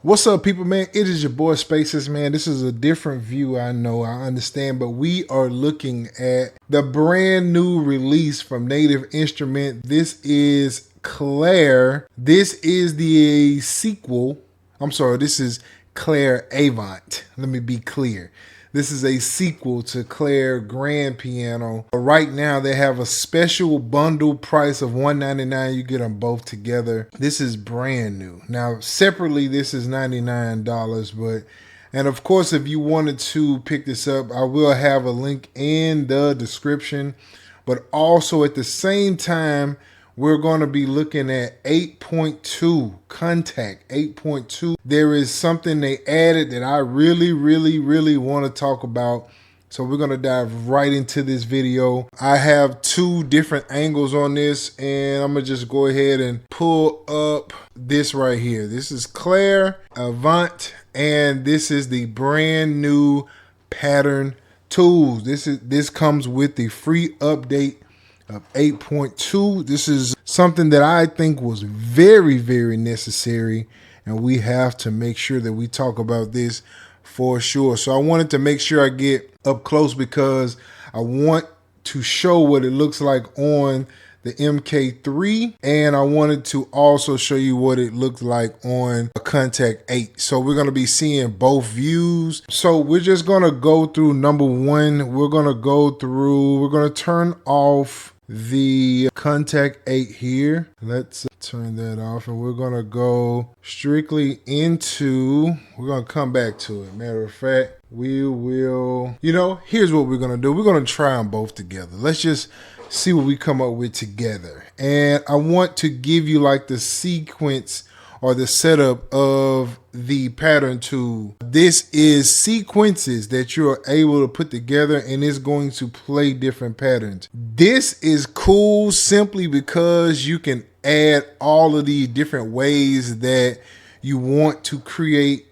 What's up, people, man? It is your boy Spaces, man. This is a different view, I know, I understand, but we are looking at the brand new release from Native Instrument. This is Claire. This is the sequel. This is Claire Avant. Let me be clear. This is a sequel to Claire Grand Piano. Right now, they have a special bundle price of $199. You get them both together. This is brand new. Now, separately, this is $99. And of course, if you wanted to pick this up, I will have a link in the description. But also at the same time, we're going to be looking at 8.2, Kontakt 8.2. There is something they added that I really want to talk about. So we're going to dive right into this video. I have two different angles on this, and I'm going to just go ahead and pull up this right here. This is Claire Avant, and this is the brand new pattern tools. This comes with the free update of 8.2. This is something that I think was very necessary, and we have to make sure that we talk about this for sure. So I wanted to make sure I get up close because I want to show what it looks like on the MK3, and I wanted to also show you what it looked like on a Kontakt 8. So we're going to be seeing both views. So we're just going to go through number one. We're going to turn off the Kontakt 8 here. Let's turn that off, and we're going to go strictly into, we're going to come back to it. Matter of fact, we will, here's what we're going to do. We're going to try them both together. Let's just see what we come up with together. And I want to give you like the sequence or the setup of the pattern tool. This is sequences that you're able to put together, and it's going to play different patterns. This is cool simply because you can add all of these different ways that you want to create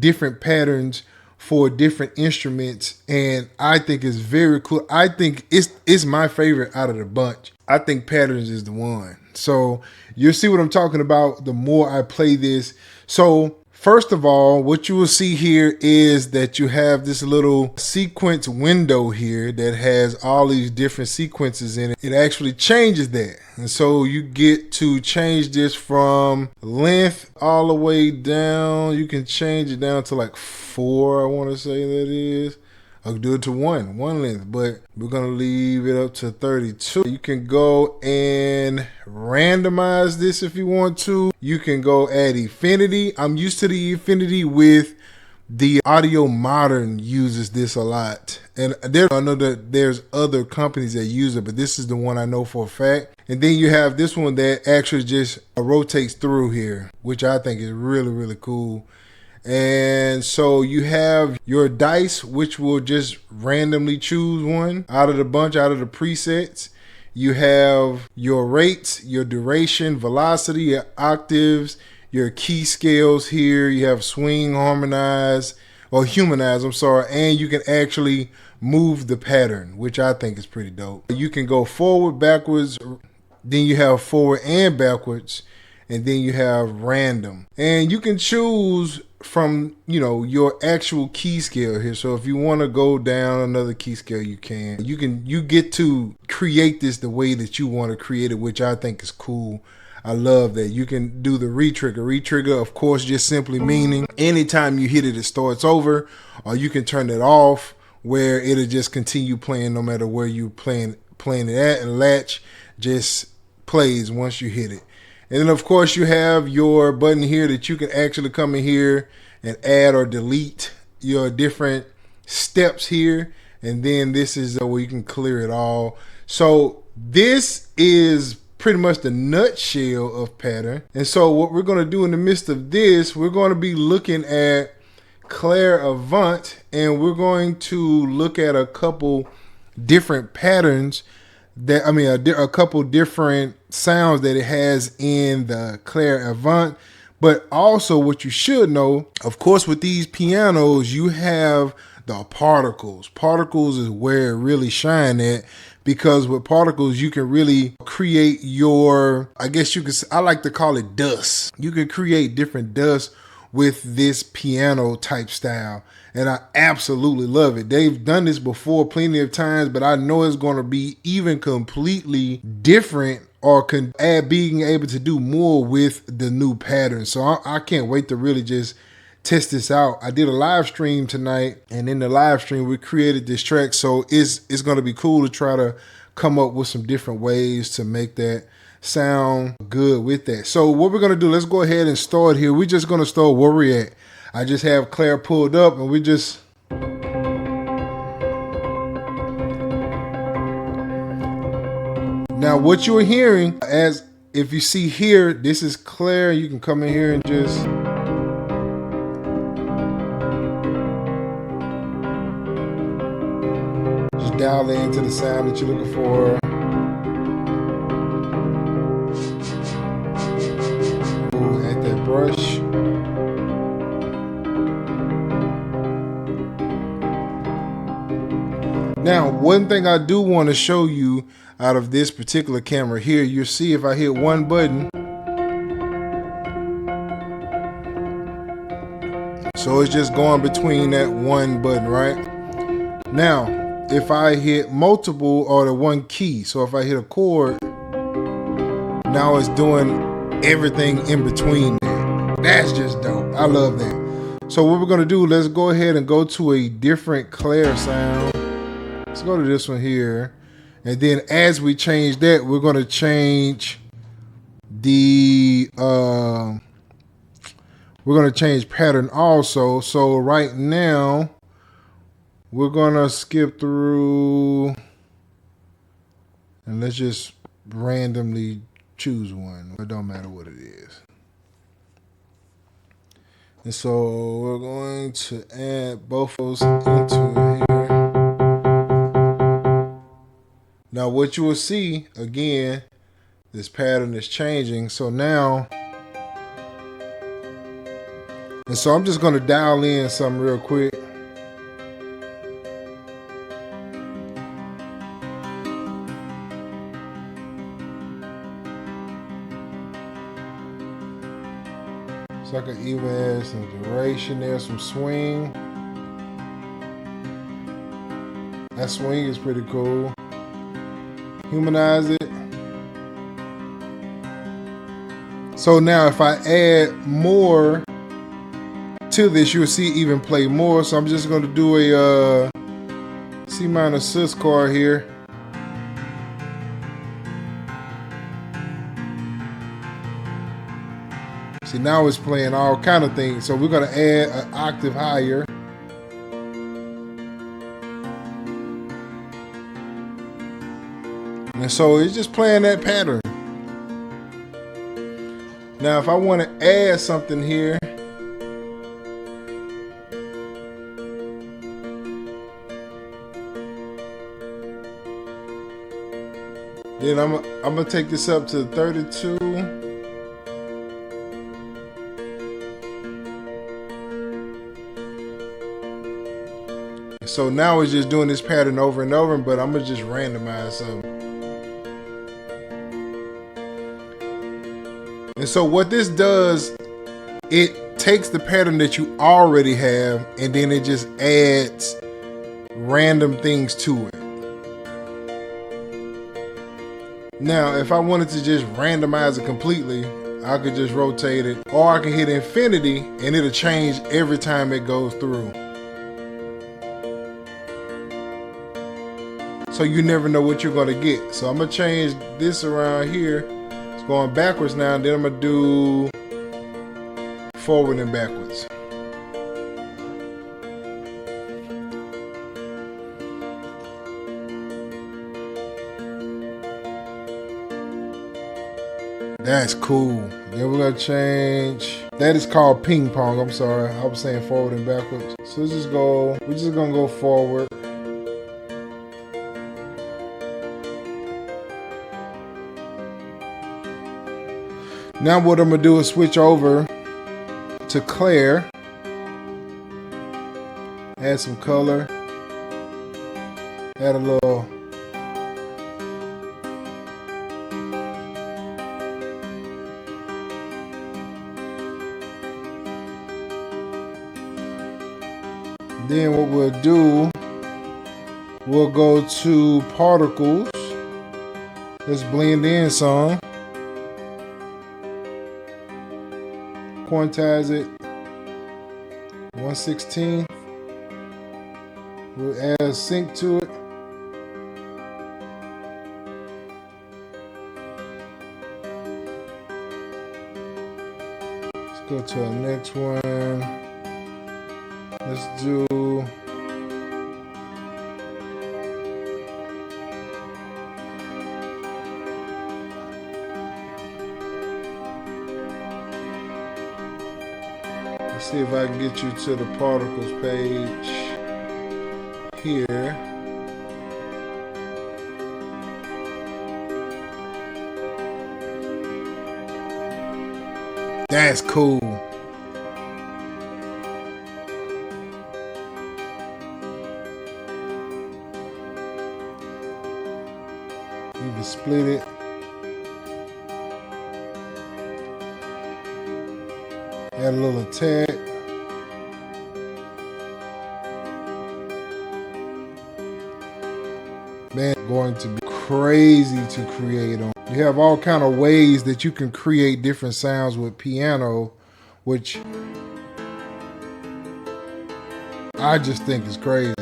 different patterns for different instruments, and I think it's very cool. I think it's my favorite out of the bunch. I think patterns is the one. So you'll see what I'm talking about the more I play this. So first of all, what you will see here is that you have this little sequence window here that has all these different sequences in it. It actually changes that. And so you get to change this from length all the way down. You can change it down to like 4, I want to say that is. I'll do it to one length, but we're going to leave it up to 32. You can go and randomize this if you want to. You can go add infinity. I'm used to the infinity with the Audio Modern uses this a lot. And I know that there's other companies that use it, but this is the one I know for a fact. And then you have this one that actually just rotates through here, which I think is really cool. And so you have your dice, which will just randomly choose one out of the bunch, out of the presets. You have your rates, your duration, velocity, your octaves, your key scales here. You have swing, harmonize, or humanize, and you can actually move the pattern, which I think is pretty dope. You can go forward, backwards, then you have forward and backwards, and then you have random. And you can choose from, your actual key scale here. So if you want to go down another key scale, you can. You get to create this the way that you want to create it, which I think is cool. I love that. You can do the retrigger. Retrigger, of course, just simply meaning anytime you hit it, it starts over, or you can turn it off where it'll just continue playing no matter where you playing it at, and latch just plays once you hit it. And then, of course, you have your button here that you can actually come in here and add or delete your different steps here. And then this is where you can clear it all. So this is pretty much the nutshell of pattern. And so what we're going to do in the midst of this, we're going to be looking at Claire Avant, and we're going to look at a couple different patterns a couple different sounds that it has in the Claire Avant. But also what you should know, of course, with these pianos, you have the particles. Particles is where it really shine at, because with particles, you can really create your, I like to call it dust. You can create different dust with this piano type style. And I absolutely love it. They've done this before plenty of times, but I know it's going to be even completely different, or being able to do more with the new pattern. So I can't wait to really just test this out. I did a live stream tonight, and in the live stream we created this track, so it's going to be cool to try to come up with some different ways to make that sound good with that. So what we're going to do, let's go ahead and start here. We're just going to start where we're at. I just have Claire pulled up, and we just now what you're hearing, as if you see here, this is Claire. You can come in here and just dial into the sound that you're looking for. Ooh, at that brush. Now, one thing I do want to show you out of this particular camera here, you'll see if I hit one button. So it's just going between that one button, right? Now, if I hit multiple or the one key, so if I hit a chord, now it's doing everything in between there. That's just dope. I love that. So what we're going to do, let's go ahead and go to a different Claire sound. Let's go to this one here. And then as we change that, we're going to change the, we're going to change pattern also. So right now, we're going to skip through and let's just randomly choose one. It don't matter what it is. And so we're going to add both of those into here. Now what you will see, again, this pattern is changing. So now, and so I'm just going to dial in something real quick. So I can even add some duration there, some swing. That swing is pretty cool. Humanize it. So now if I add more to this, you'll see even play more. So I'm just going to do a C minor sus chord here. See, now it's playing all kind of things. So we're going to add an octave higher. And so it's just playing that pattern. Now if I want to add something here, then I'm going to take this up to 32. So now it's just doing this pattern over and over, but I'm going to just randomize something. And so what this does, it takes the pattern that you already have and then it just adds random things to it. Now, if I wanted to just randomize it completely, I could just rotate it, or I can hit infinity and it'll change every time it goes through. So you never know what you're going to get. So I'm going to change this around here. It's going backwards now, and then I'm going to do forward and backwards. That's cool. Then we're going to change. That is called ping pong. I'm sorry. I was saying forward and backwards. So let's just go. We're just going to go forward. Now what I'm going to do is switch over to Claire. Add some color. Add a little. Then what we'll do, we'll go to particles. Let's blend in some. Quantize it 1/16. We'll add a sync to it. Let's go to our next one. Let's do let's see if I can get you to the particles page here. That's cool. You can split it. Add a little attack. Man, going to be crazy to create on. You have all kind of ways that you can create different sounds with piano, which I just think is crazy.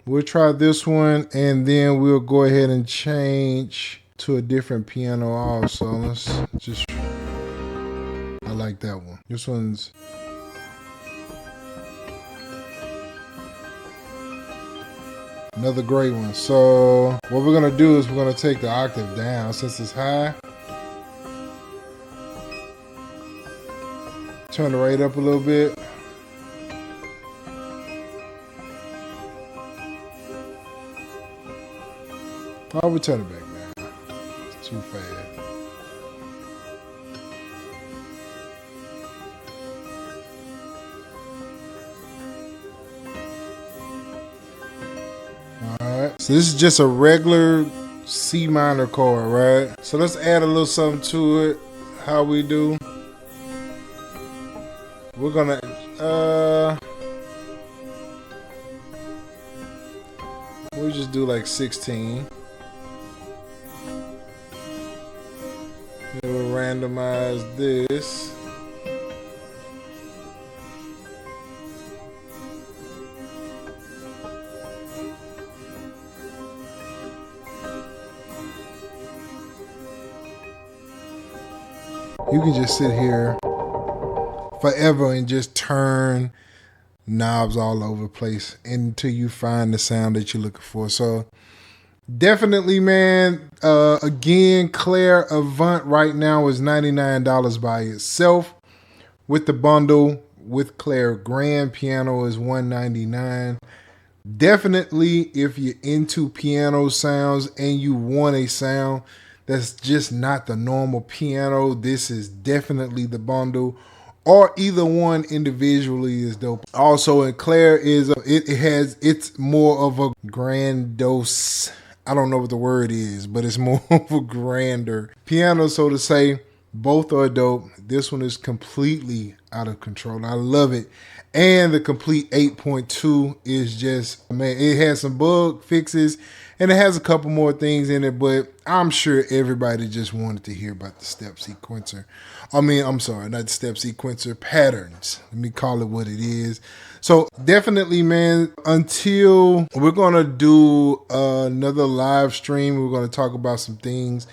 We'll try this one and then we'll go ahead and change to a different piano also. Let's just, I like that one. This one's another great one. So what we're gonna do is we're gonna take the octave down since it's high. Turn the rate up a little bit. I would turn it back down. It's too fast. Alright, so this is just a regular C minor chord, right? So let's add a little something to it. How we do? We're gonna we'll just do like 16. Then we'll randomize this. You can just sit here forever and just turn knobs all over the place until you find the sound that you're looking for. So definitely, man, again, Claire Avant right now is $99 by itself. With the bundle with Claire Grand Piano is $199. Definitely, if you're into piano sounds and you want a sound that's just not the normal piano, this is definitely the bundle. Or either one individually is dope. Also, and Claire is it's more of a grandiose. I don't know what the word is, but it's more of a grander piano, so to say. Both are dope. This one is completely out of control. I love it. And the complete 8.2 is just, man, it has some bug fixes and it has a couple more things in it, but I'm sure everybody just wanted to hear about the step sequencer. I'm sorry, not the step sequencer, patterns. Let me call it what it is. So definitely, man, until we're going to do another live stream, we're going to talk about some things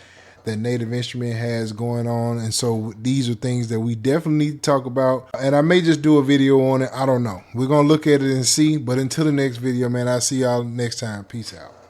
that Native Instrument has going on. And so these are things that we definitely need to talk about. And I may just do a video on it. I don't know. We're going to look at it and see. But until the next video, man, I'll see y'all next time. Peace out.